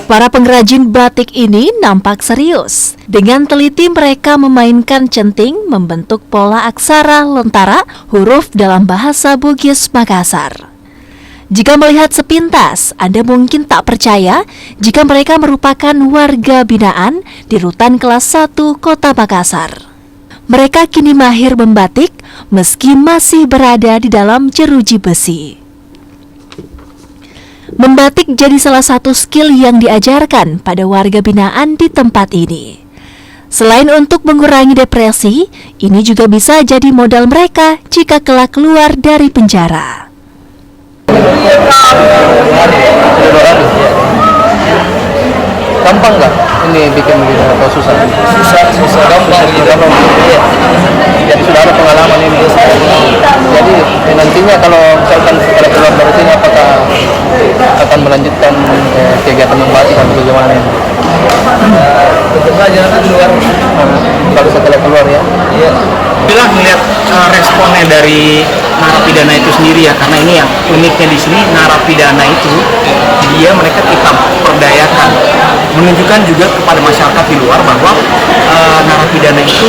Para pengrajin batik ini nampak serius. Dengan teliti mereka memainkan centing membentuk pola aksara lontara huruf dalam bahasa Bugis Makassar. Jika melihat sepintas, Anda mungkin tak percaya jika mereka merupakan warga binaan di Rutan Kelas 1 Kota Makassar. Mereka kini mahir membatik meski masih berada di dalam jeruji besi. Membatik jadi salah satu skill yang diajarkan pada warga binaan di tempat ini. Selain untuk mengurangi depresi, ini juga bisa jadi modal mereka jika kelak keluar dari penjara. Gampang nggak ini bikin begini atau susah? Susah gampang. Jadi sudah ada pengalaman ini. Jadi nantinya kalau misalkan setelah keluar dari sini apakah akan melanjutkan kegiatan membatik atau bagaimana? Tentu saja nanti keluar. Baru setelah keluar ya. Iya. Bila melihat responnya dari narapidana itu sendiri ya, karena ini yang uniknya di sini narapidana itu mereka kita perdayakan, menunjukkan juga kepada masyarakat di luar bahwa narapidana itu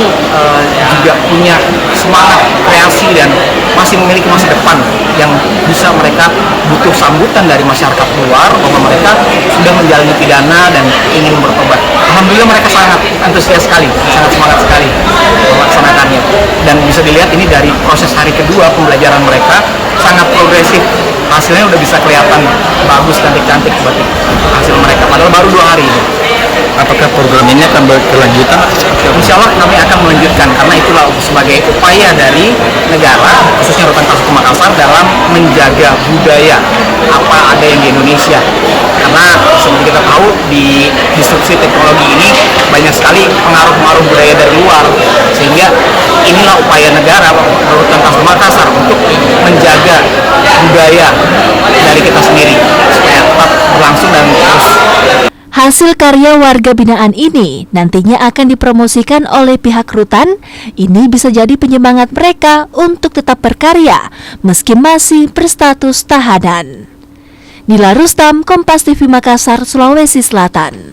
juga punya semangat kreasi dan masih memiliki masa depan yang bisa mereka butuh sambutan dari masyarakat luar bahwa mereka sudah menjalani pidana dan ingin bertobat. Alhamdulillah mereka sangat antusias sekali, sangat semangat sekali melaksanakannya, dan bisa dilihat ini dari proses hari kedua pembelajaran mereka sangat progresif. Hasilnya udah bisa kelihatan bagus, cantik-cantik batik hasil mereka, padahal baru 2 hari ini. Apakah program ini akan berkelanjutan? Insya Allah kami akan melanjutkan, karena itulah sebagai upaya dari negara, khususnya Rutan Kelas 1 Makassar, dalam menjaga budaya apa ada yang di Indonesia. Karena seperti kita tahu di disrupsi teknologi ini banyak sekali pengaruh-pengaruh budaya dari luar, sehingga inilah upaya negara Rutan Kelas 1 Makassar untuk menjaga budaya dari kita sendiri supaya tetap berlangsung dan terus. Hasil karya warga binaan ini nantinya akan dipromosikan oleh pihak rutan. Ini bisa jadi penyemangat mereka untuk tetap berkarya meski masih berstatus tahanan. Nila Rustam, Kompas TV Makassar, Sulawesi Selatan.